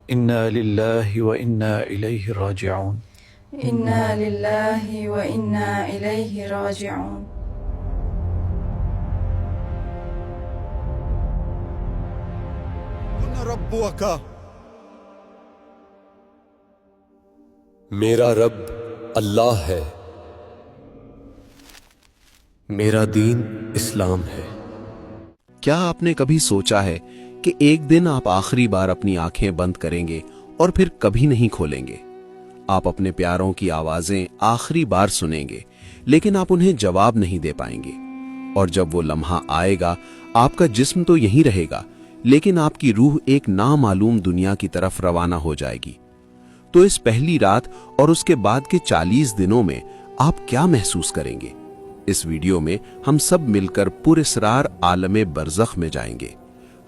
إنا لله وإنا إليه راجعون. إنا لله وإنا إليه راجعون. ربك میرا رب اللہ ہے، میرا دین اسلام ہے۔ کیا آپ نے کبھی سوچا ہے کہ ایک دن آپ آخری بار اپنی آنکھیں بند کریں گے اور پھر کبھی نہیں کھولیں گے؟ آپ اپنے پیاروں کی آوازیں آخری بار سنیں گے، لیکن آپ انہیں جواب نہیں دے پائیں گے۔ اور جب وہ لمحہ آئے گا، آپ کا جسم تو یہیں رہے گا، لیکن آپ کی روح ایک نامعلوم دنیا کی طرف روانہ ہو جائے گی۔ تو اس پہلی رات اور اس کے بعد کے 40 دنوں میں آپ کیا محسوس کریں گے؟ اس ویڈیو میں ہم سب مل کر پراسرار عالم برزخ میں جائیں گے۔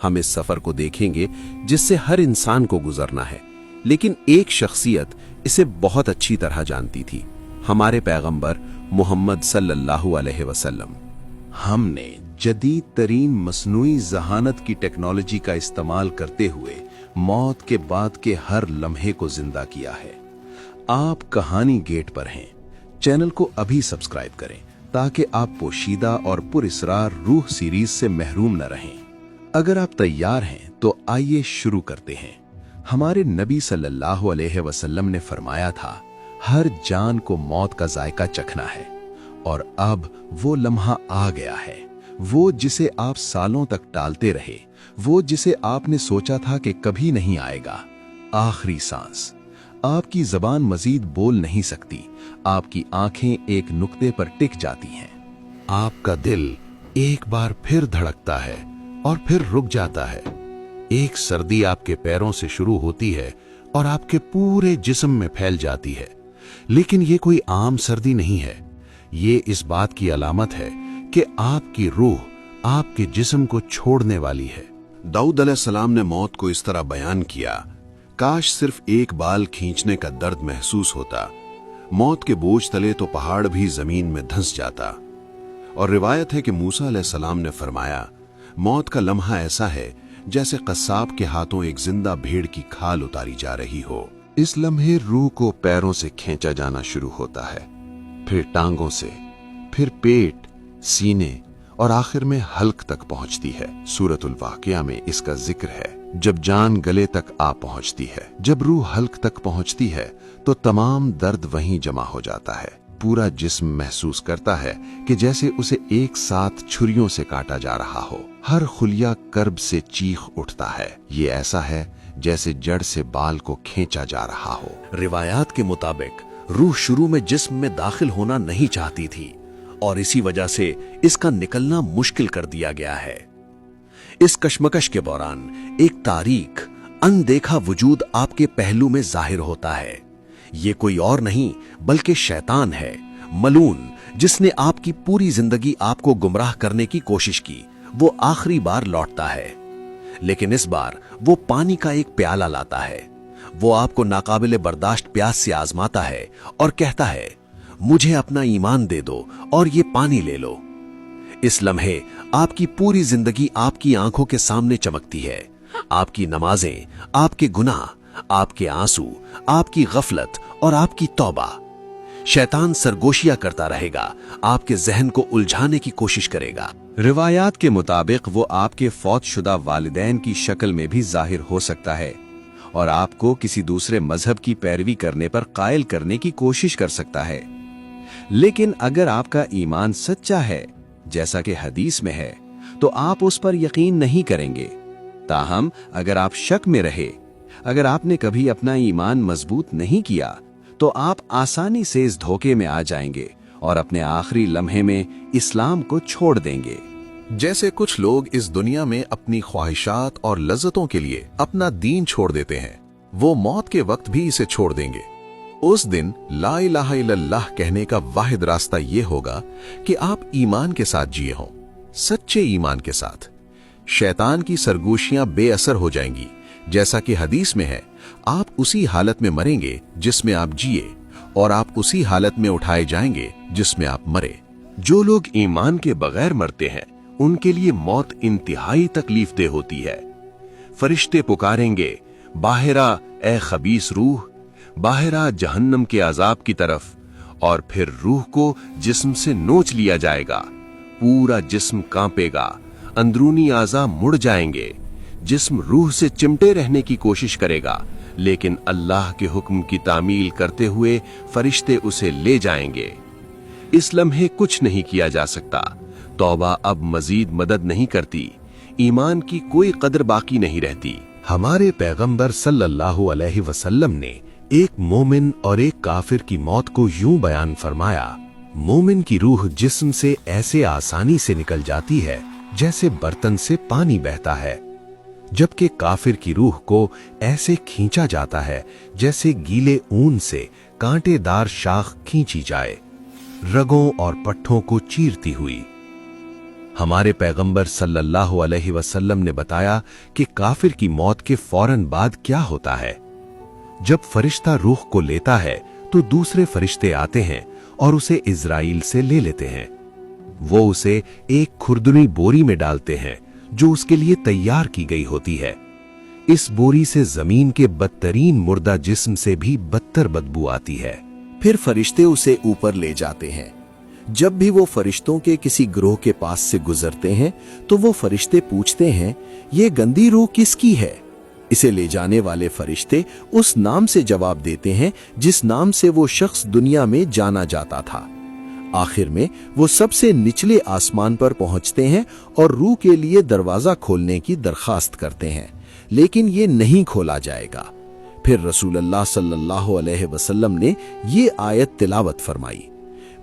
ہم اس سفر کو دیکھیں گے جس سے ہر انسان کو گزرنا ہے، لیکن ایک شخصیت اسے بہت اچھی طرح جانتی تھی، ہمارے پیغمبر محمد صلی اللہ علیہ وسلم۔ ہم نے جدید ترین مصنوعی ذہانت کی ٹیکنالوجی کا استعمال کرتے ہوئے موت کے بعد کے ہر لمحے کو زندہ کیا ہے۔ آپ کہانی گیٹ پر ہیں۔ چینل کو ابھی سبسکرائب کریں تاکہ آپ پوشیدہ اور پراسرار روح سیریز سے محروم نہ رہیں۔ اگر آپ تیار ہیں تو آئیے شروع کرتے ہیں۔ ہمارے نبی صلی اللہ علیہ وسلم نے فرمایا تھا، ہر جان کو موت کا ذائقہ چکھنا ہے، اور اب وہ لمحہ آ گیا ہے، وہ جسے آپ سالوں تک ٹالتے رہے، وہ جسے آپ نے سوچا تھا کہ کبھی نہیں آئے گا۔ آخری سانس۔ آپ کی زبان مزید بول نہیں سکتی، آپ کی آنکھیں ایک نقطے پر ٹک جاتی ہیں، آپ کا دل ایک بار پھر دھڑکتا ہے اور پھر رک جاتا ہے۔ ایک سردی آپ کے پیروں سے شروع ہوتی ہے اور آپ کے پورے جسم میں پھیل جاتی ہے، لیکن یہ کوئی عام سردی نہیں ہے، یہ اس بات کی علامت ہے کہ آپ کی روح آپ کے جسم کو چھوڑنے والی ہے۔ داؤد علیہ السلام نے موت کو اس طرح بیان کیا، کاش صرف ایک بال کھینچنے کا درد محسوس ہوتا، موت کے بوجھ تلے تو پہاڑ بھی زمین میں دھنس جاتا۔ اور روایت ہے کہ موسیٰ علیہ السلام نے فرمایا، موت کا لمحہ ایسا ہے جیسے قصاب کے ہاتھوں ایک زندہ بھیڑ کی کھال اتاری جا رہی ہو۔ اس لمحے روح کو پیروں سے کھینچا جانا شروع ہوتا ہے، پھر ٹانگوں سے، پھر پیٹ، سینے اور آخر میں حلق تک پہنچتی ہے۔ سورۃ الواقعہ میں اس کا ذکر ہے، جب جان گلے تک آ پہنچتی ہے، جب روح حلق تک پہنچتی ہے تو تمام درد وہیں جمع ہو جاتا ہے۔ پورا جسم محسوس کرتا ہے کہ جیسے اسے ایک ساتھ چھریوں سے کاٹا جا رہا ہو، ہر خلیہ کرب سے چیخ اٹھتا ہے۔ یہ ایسا ہے جیسے جڑ سے بال کو کھینچا جا رہا ہو۔ روایات کے مطابق روح شروع میں جسم میں داخل ہونا نہیں چاہتی تھی، اور اسی وجہ سے اس کا نکلنا مشکل کر دیا گیا ہے۔ اس کشمکش کے دوران ایک تاریک، اندیکھا وجود آپ کے پہلو میں ظاہر ہوتا ہے۔ یہ کوئی اور نہیں بلکہ شیطان ہے، ملعون، جس نے آپ کی پوری زندگی آپ کو گمراہ کرنے کی کوشش کی۔ وہ آخری بار لوٹتا ہے، لیکن اس بار وہ پانی کا ایک پیالہ لاتا ہے۔ وہ آپ کو ناقابل برداشت پیاس سے آزماتا ہے اور کہتا ہے، مجھے اپنا ایمان دے دو اور یہ پانی لے لو۔ اس لمحے آپ کی پوری زندگی آپ کی آنکھوں کے سامنے چمکتی ہے، آپ کی نمازیں، آپ کے گناہ، آپ کے آنسو، آپ کی غفلت اور آپ کی توبہ۔ شیطان سرگوشیاں کرتا رہے گا، آپ کے ذہن کو الجھانے کی کوشش کرے گا۔ روایات کے مطابق وہ آپ کے فوت شدہ والدین کی شکل میں بھی ظاہر ہو سکتا ہے، اور آپ کو کسی دوسرے مذہب کی پیروی کرنے پر قائل کرنے کی کوشش کر سکتا ہے۔ لیکن اگر آپ کا ایمان سچا ہے، جیسا کہ حدیث میں ہے، تو آپ اس پر یقین نہیں کریں گے۔ تاہم اگر آپ شک میں رہے، اگر آپ نے کبھی اپنا ایمان مضبوط نہیں کیا، تو آپ آسانی سے اس دھوکے میں آ جائیں گے اور اپنے آخری لمحے میں اسلام کو چھوڑ دیں گے۔ جیسے کچھ لوگ اس دنیا میں اپنی خواہشات اور لذتوں کے لیے اپنا دین چھوڑ دیتے ہیں، وہ موت کے وقت بھی اسے چھوڑ دیں گے۔ اس دن لا الہ الا اللہ کہنے کا واحد راستہ یہ ہوگا کہ آپ ایمان کے ساتھ جیے ہوں، سچے ایمان کے ساتھ۔ شیطان کی سرگوشیاں بے اثر ہو جائیں گی، جیسا کہ حدیث میں ہے، آپ اسی حالت میں مریں گے جس میں آپ جیے، اور آپ اسی حالت میں اٹھائے جائیں گے جس میں آپ مرے۔ جو لوگ ایمان کے بغیر مرتے ہیں، ان کے لیے موت انتہائی تکلیف دہ ہوتی ہے۔ فرشتے پکاریں گے، باہرا ए खबीस रूह, बाहर आ जहन्नम के अजाब की तरफ। और फिर रूह को जिस्म से नोच लिया जाएगा, पूरा जिस्म कांपेगा, अंदरूनी आज़ा मुड़ जाएंगे। जिस्म रूह से चिमटे रहने की कोशिश करेगा, लेकिन अल्लाह के हुक्म की तामील करते हुए फरिश्ते उसे ले जाएंगे। इस लम्हे कुछ नहीं किया जा सकता। तौबा अब मजीद मदद नहीं करती, ईमान की कोई कदर बाकी नहीं रहती। हमारे पैगंबर सल्लल्लाहु अलैहि वसल्लम ने एक मोमिन और एक काफिर की मौत को यूं बयान फरमाया, मोमिन की रूह जिस्म से ऐसे आसानी से निकल जाती है जैसे बर्तन से पानी बहता है, जबकि काफिर की रूह को ऐसे खींचा जाता है जैसे गीले ऊन से कांटेदार शाख खींची जाए, रगों और पट्ठों को चीरती हुई। हमारे पैगंबर सल्लल्लाहु अलैहि वसल्लम ने बताया कि काफिर की मौत के फौरन बाद क्या होता है। जब फरिश्ता रूह को लेता है तो दूसरे फरिश्ते आते हैं और उसे इज़राइल से ले लेते हैं। वो उसे एक खुरदुनी बोरी में डालते हैं जो उसके लिए तैयार की गई होती है। इस बोरी से जमीन के बदतरीन मुर्दा जिस्म से भी बदतर बदबू आती है। फिर फरिश्ते उसे ऊपर ले जाते हैं। जब भी वो फरिश्तों के किसी ग्रोह के पास से गुजरते हैं तो वो फरिश्ते पूछते हैं, ये गंदी रूह किसकी है? इसे ले जाने वाले फरिश्ते उस नाम से जवाब देते हैं जिस नाम से वो शख्स दुनिया में जाना जाता था। आखिर में वो सबसे निचले आसमान पर पहुंचते हैं और रूह के लिए दरवाजा खोलने की दरखास्त करते हैं, लेकिन ये नहीं खोला जाएगा। फिर रसूलुल्लाह सल्लल्लाहु अलैहि वसल्लम ने ये आयत तिलावत फरमाई,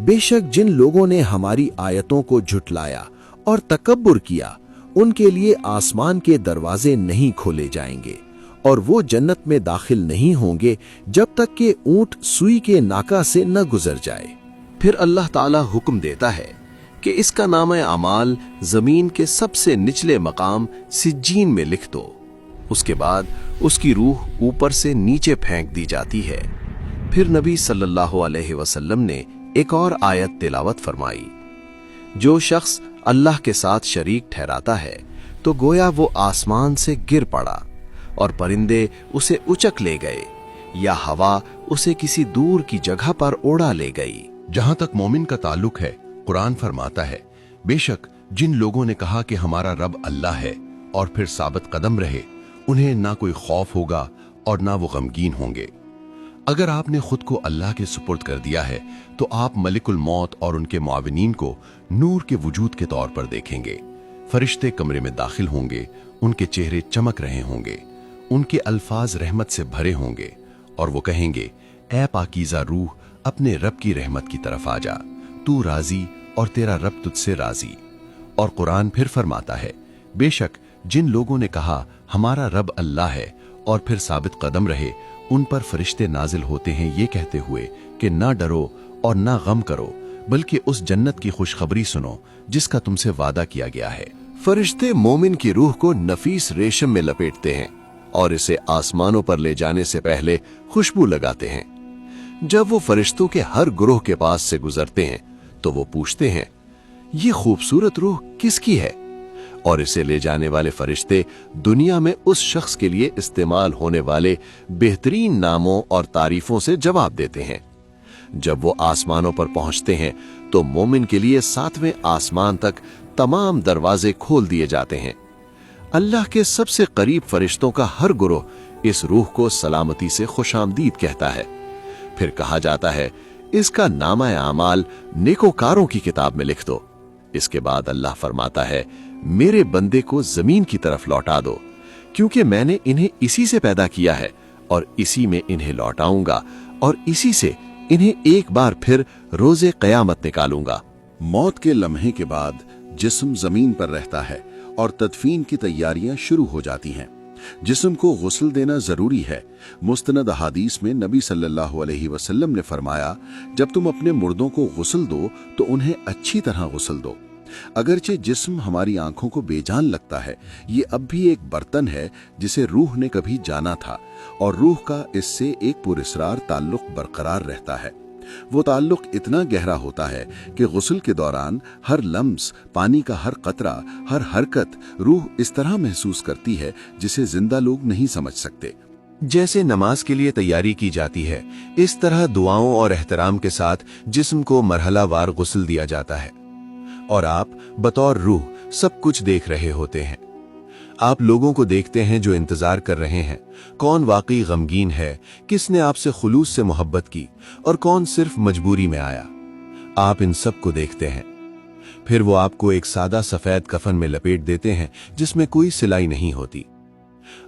बेशक जिन लोगों ने हमारी आयतों को झुटलाया और तकब्बुर किया, उनके लिए आसमान के दरवाजे नहीं खोले जाएंगे और वो जन्नत में दाखिल नहीं होंगे जब तक कि ऊंट सुई के नाका से न गुजर जाए। फिर अल्लाह ताला हुक्म देता है कि इसका नाम अमाल जमीन के सबसे निचले मकाम सिज्जीन में लिख दो। उसके बाद उसकी रूह ऊपर से नीचे फेंक दी जाती है। फिर नबी सल्लल्लाहु अलैहि वसल्लम ने एक और आयत तिलावत फरमाई, जो शख्स अल्लाह के साथ शरीक ठहराता है तो गोया वो आसमान से गिर पड़ा और परिंदे उसे उचक ले गए या हवा उसे किसी दूर की जगह पर उड़ा ले गई। जहां तक मोमिन का ताल्लुक है, कुरान फरमाता है, बेशक जिन लोगों ने कहा कि हमारा रब अल्लाह है और फिर साबित कदम रहे, उन्हें ना कोई खौफ होगा और ना वो गमगीन होंगे। अगर आपने खुद को अल्लाह के सुपुर्द कर दिया है तो आप मलिकुल मौत और उनके मुआविनीन को नूर के वजूद के तौर पर देखेंगे। फरिश्ते कमरे में दाखिल होंगे, उनके चेहरे चमक रहे होंगे, उनके अल्फाज रहमत से भरे होंगे और वो कहेंगे, ऐ पाकीज़ा रूह, अपने रब की रहमत की तरफ आ जा, तू राजी और तेरा रब तुझसे राजी। और कुरान फिर फरमाता है, बेशक जिन लोगों ने कहा हमारा रब अल्लाह है और फिर साबित कदम रहे, उन पर फरिश्ते नाजिल होते हैं ये कहते हुए कि ना डरो और ना गम करो, बल्कि उस जन्नत की खुशखबरी सुनो जिसका तुमसे वादा किया गया है। फरिश्ते मोमिन की रूह को नफीस रेशम में लपेटते हैं और इसे आसमानों पर ले जाने से पहले खुशबू लगाते हैं। जब वो फरिश्तों के हर ग्रोह के पास से गुजरते हैं तो वो पूछते हैं, ये खूबसूरत रूह किसकी है? और इसे ले जाने वाले फरिश्ते दुनिया में उस शख्स के लिए इस्तेमाल होने वाले बेहतरीन नामों और तारीफों से जवाब देते हैं। जब वो आसमानों पर पहुंचते हैं तो मोमिन के लिए 7वें आसमान तक तमाम दरवाजे खोल दिए जाते हैं। अल्लाह के सबसे करीब फरिश्तों का हर गुरोह इस रूह को सलामती से खुशामदीद कहता है। फिर कहा जाता है, इसका नामा आमाल नेकोकारों की किताब में लिख दो। इसके बाद अल्लाह फरमाता है, मेरे बंदे को जमीन की तरफ लौटा दो, क्योंकि मैंने इन्हें इसी से पैदा किया है और इसी में इन्हें लौटाऊंगा और इसी से इन्हें एक बार फिर रोजे कयामत निकालूंगा। मौत के लम्हे के बाद जिस्म जमीन पर रहता है और तदफीन की तैयारियां शुरू हो जाती हैं। जिस्म को गुस्ल देना जरूरी है। मुस्तनद अहादीस में नबी सल्लल्लाहु अलैहि वसल्लम ने फरमाया, जब तुम अपने मुर्दों को गुस्ल दो तो उन्हें अच्छी तरह गुस्ल दो। अगरचे जिस्म हमारी आंखों को बेजान लगता है, ये अब भी एक बर्तन है जिसे रूह ने कभी जाना था और रूह का इससे एक पुरस्रार ताल्लुक बरकरार रहता है। वो ताल्लुक इतना गहरा होता है कि गुस्ल के दौरान हर लम्स, पानी का हर कतरा, हर हरकत रूह इस तरह महसूस करती है जिसे जिंदा लोग नहीं समझ सकते। जैसे नमाज के लिए तैयारी की जाती है, इस तरह दुआओं और एहतराम के साथ जिस्म को मरहलावार गुस्ल दिया जाता है और आप बतौर रूह सब कुछ देख रहे होते हैं। आप लोगों को देखते हैं जो इंतजार कर रहे हैं, कौन वाकई गमगीन है, किसने आपसे खुलूस से मोहब्बत की और कौन सिर्फ मजबूरी में आया। आप इन सब को देखते हैं। फिर वो आपको एक सादा सफेद कफन में लपेट देते हैं जिसमें कोई सिलाई नहीं होती।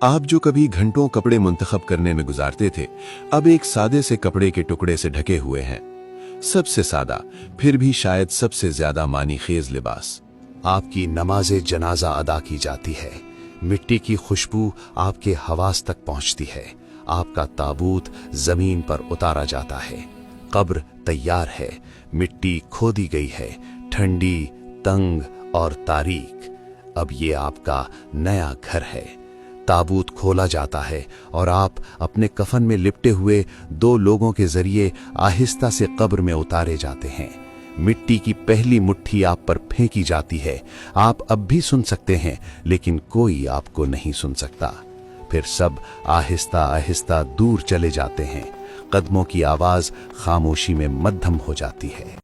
आप जो कभी घंटों कपड़े मुंतखब करने में गुजारते थे, अब एक सादे से कपड़े के टुकड़े से ढके हुए हैं। सबसे सादा, फिर भी शायद सबसे ज्यादा मानी खेज लिबास। आपकी नमाज़े जनाजा अदा की जाती है। मिट्टी की खुशबू आपके हवास तक पहुंचती है। आपका ताबूत जमीन पर उतारा जाता है। कब्र तैयार है, मिट्टी खोदी गई है, ठंडी, तंग और तारीक। अब ये आपका नया घर है। ताबूत खोला जाता है और आप अपने कफन में लिपटे हुए दो लोगों के जरिए आहिस्ता से कब्र में उतारे जाते हैं। मिट्टी की पहली मुट्ठी आप पर फेंकी जाती है। आप अब भी सुन सकते हैं, लेकिन कोई आपको नहीं सुन सकता। फिर सब आहिस्ता आहिस्ता दूर चले जाते हैं। कदमों की आवाज खामोशी में मद्धम हो जाती है।